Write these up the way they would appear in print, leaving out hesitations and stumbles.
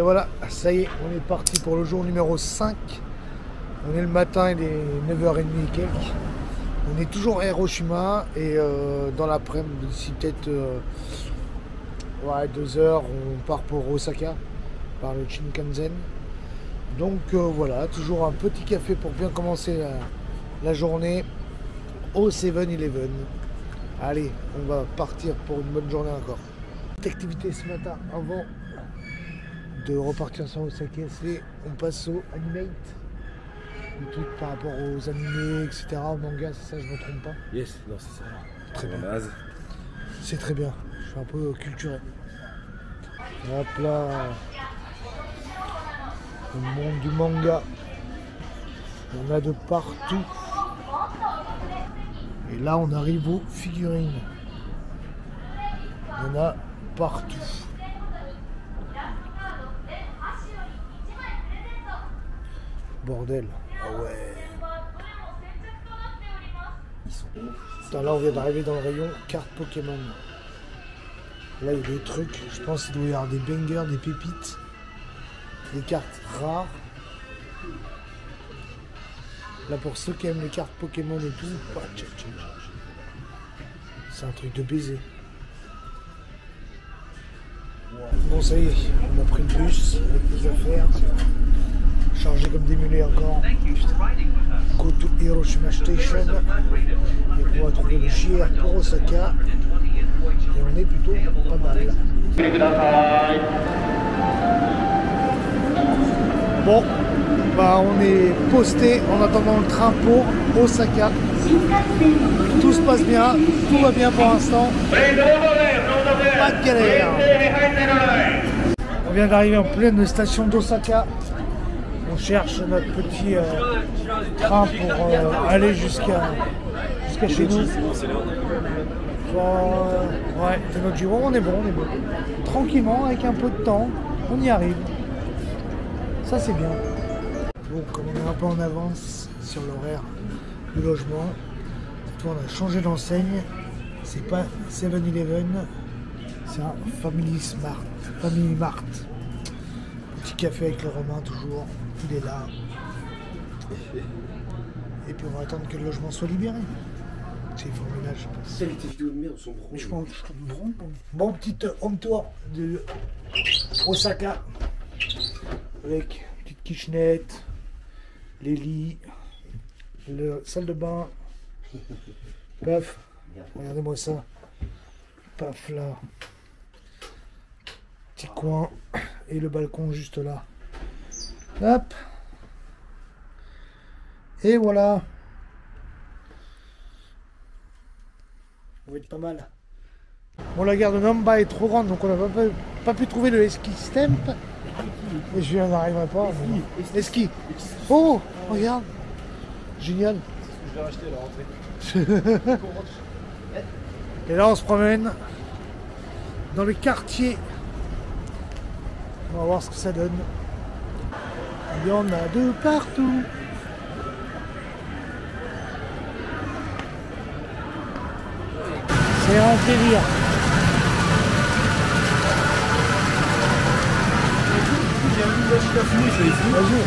voilà, ça y est, on est parti pour le jour numéro 5. On est le matin, il est 9h30 et quelques. On est toujours à Hiroshima et dans l'après-midi, d'ici peut-être 2 heures, on part pour Osaka par le Shinkansen. Donc voilà, toujours un petit café pour bien commencer la journée au 7-Eleven. Allez, on va partir pour une bonne journée encore. Cette activité ce matin avant de repartir sur Osaka, c'est on passe au Animate. Le truc par rapport aux animés, etc., aux mangas, c'est ça, je ne me trompe pas? Yes, non, c'est ça. Très bien. C'est très bien, je suis un peu culturé. Hop là, le monde du manga, il y en a de partout. Et là, on arrive aux figurines. Il y en a partout. Bordel. Ah ouais. Ils sont ouf. Putain, là, on vient d'arriver dans le rayon cartes Pokémon. Là, il y a des trucs. Je pense qu'il doit y avoir des bangers, des pépites. Des cartes rares. Là, pour ceux qui aiment les cartes Pokémon et tout, c'est un truc de baiser. Bon, ça y est, on a pris le bus avec les affaires. Chargé comme des mulets encore. Go to Hiroshima Station. Et on va trouver le JR pour Osaka. Et on est plutôt pas mal. Bon, bah on est posté en attendant le train pour Osaka. Tout se passe bien, tout va bien pour l'instant. Pas de galère. On vient d'arriver en pleine station d'Osaka. On cherche notre petit train pour aller jusqu'à chez nous. Ouais, c'est notre jour, on est bon, Tranquillement, avec un peu de temps, on y arrive. Ça c'est bien. Donc comme on est un peu en avance sur l'horaire du logement, cette fois on a changé d'enseigne. C'est pas 7-Eleven, c'est un Family Mart. Petit café avec le Romain toujours, il est là. Et puis on va attendre que le logement soit libéré. C'est formidable, je pense. Quelle tes vidéos de merde sont bronzées. Mais je pense bon petit home tour de Osaka. Avec une petite kitchenette, les lits, la salle de bain. Paf, regardez-moi ça. Paf là. Petit coin. Et le balcon juste là. Hop. Et voilà. Ça va être pas mal. Bon, la gare de Namba est trop grande, donc on n'a pas pu trouver le ski stamp. Et je viens d'arriver pas. Les skis. Oh, regarde. Génial. Je l'ai racheté à la rentrée. Et là, on se promène dans le quartier. On va voir ce que ça donne. Il y en a de partout. C'est un délire. J'ai vu une machine à fumer, je l'ai fumé. Vas-y.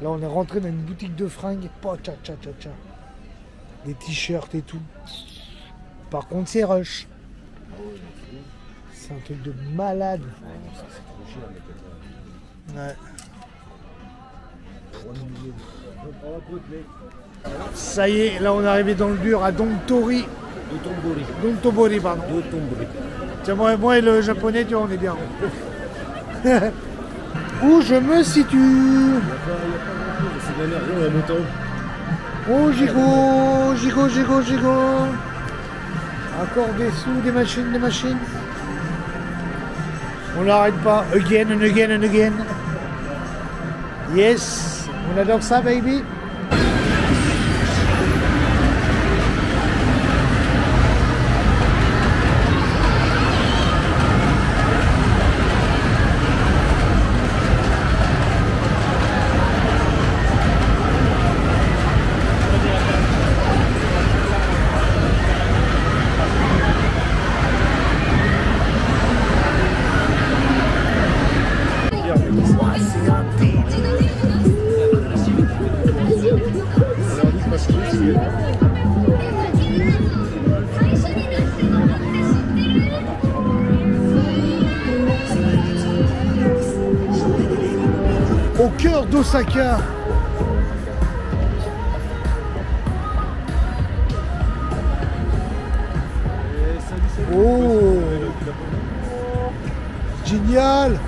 Là, on est rentré dans une boutique de fringues. Des t-shirts et tout. Par contre, c'est rush. C'est un truc de malade. Ouais. Ça y est, là on est arrivé dans le dur à Dontori. Dontobori, pardon. Tiens, moi et le japonais, tu vois, on est bien. Où je me situe. C'est de la merde, on a monté en haut. Oh, gigot. Encore des sous, des machines. On n'arrête pas. Again and again. Yes. On adore ça, baby. Au cœur d'Osaka. Oh, génial.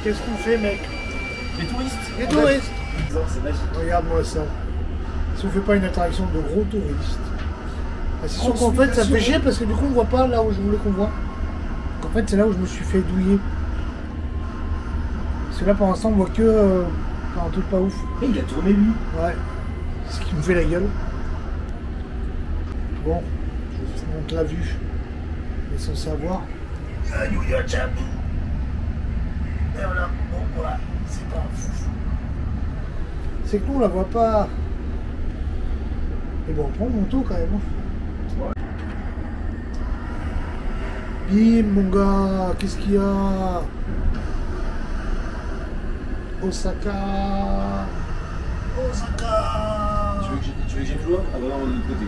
Qu'est-ce qu'on fait, mec? Les touristes. Les touristes. C'est magique. Regarde-moi ça. Si on fait pas une attraction de gros touristes. Ah, c'est sûr qu'en fait, ça me fait chier parce que du coup, on voit pas là où je voulais qu'on voit. En fait, c'est là où je me suis fait douiller. Parce que là, pour l'instant, on voit que un truc pas ouf. Et il a tourné lui. Ouais. Ce qui me fait la gueule. Bon, je vous montre la vue. On est censé avoir. Et voilà, bon voilà, c'est pas fou. C'est que nous on la voit pas. Mais bon, on prend le manteau quand même. Ouais. Bim mon gars, qu'est-ce qu'il y a? Osaka. Osaka. Tu veux que j'aille plus loin? Ah bah non, on est de l'autre côté.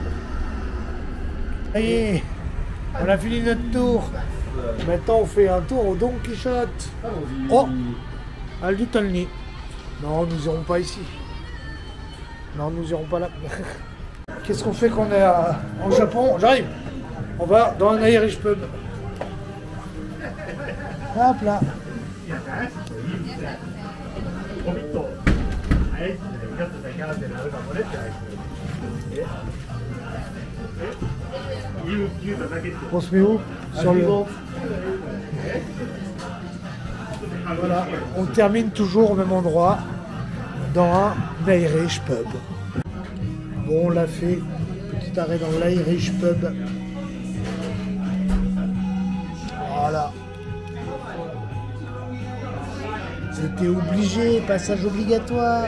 Ça y est, on a fini notre tour. Maintenant on fait un tour au Don Quichotte. Oh, à Little Knee. Non, nous irons pas ici. Non, nous irons pas là. Qu'est-ce qu'on fait quand on est en Japon? J'arrive. On va dans un Irish pub. Hop là. On se met où? Sur le... Voilà, on termine toujours au même endroit, dans un Irish pub. Bon, on l'a fait, petit arrêt dans l'Irish pub. Voilà. C'était obligé, passage obligatoire.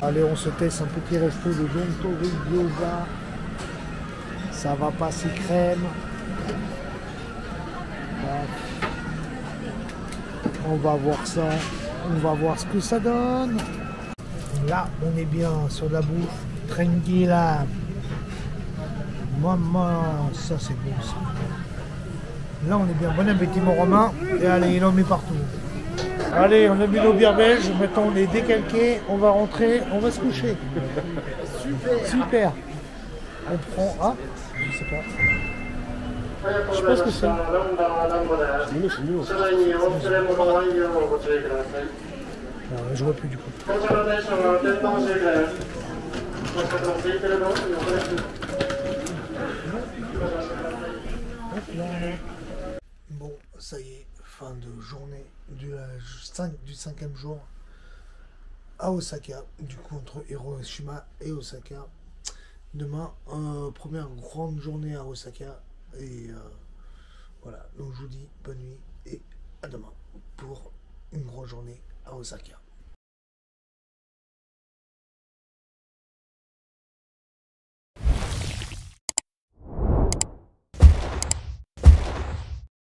Allez, on se teste un petit resto de Dontori Gyoza. Ça va passer crème. On va voir ça. On va voir ce que ça donne. Là, on est bien sur la bouffe. Tranquilla. Maman, ça c'est bon ça. Là, on est bien. Bon appétit, mon Romain. Et allez, il en met partout. Allez, on a mis nos bières belges. Maintenant, on est décalqué. On va rentrer. On va se coucher. Super. Super. On prend. Ah, je sais pas. Je sais pas ce que c'est. C'est nul. Je vois plus du coup. Bon, ça y est, fin de journée du 5e jour à Osaka, du coup entre Hiroshima et Osaka. Demain, première grande journée à Osaka. Et voilà, donc je vous dis bonne nuit et à demain pour une grande journée à Osaka.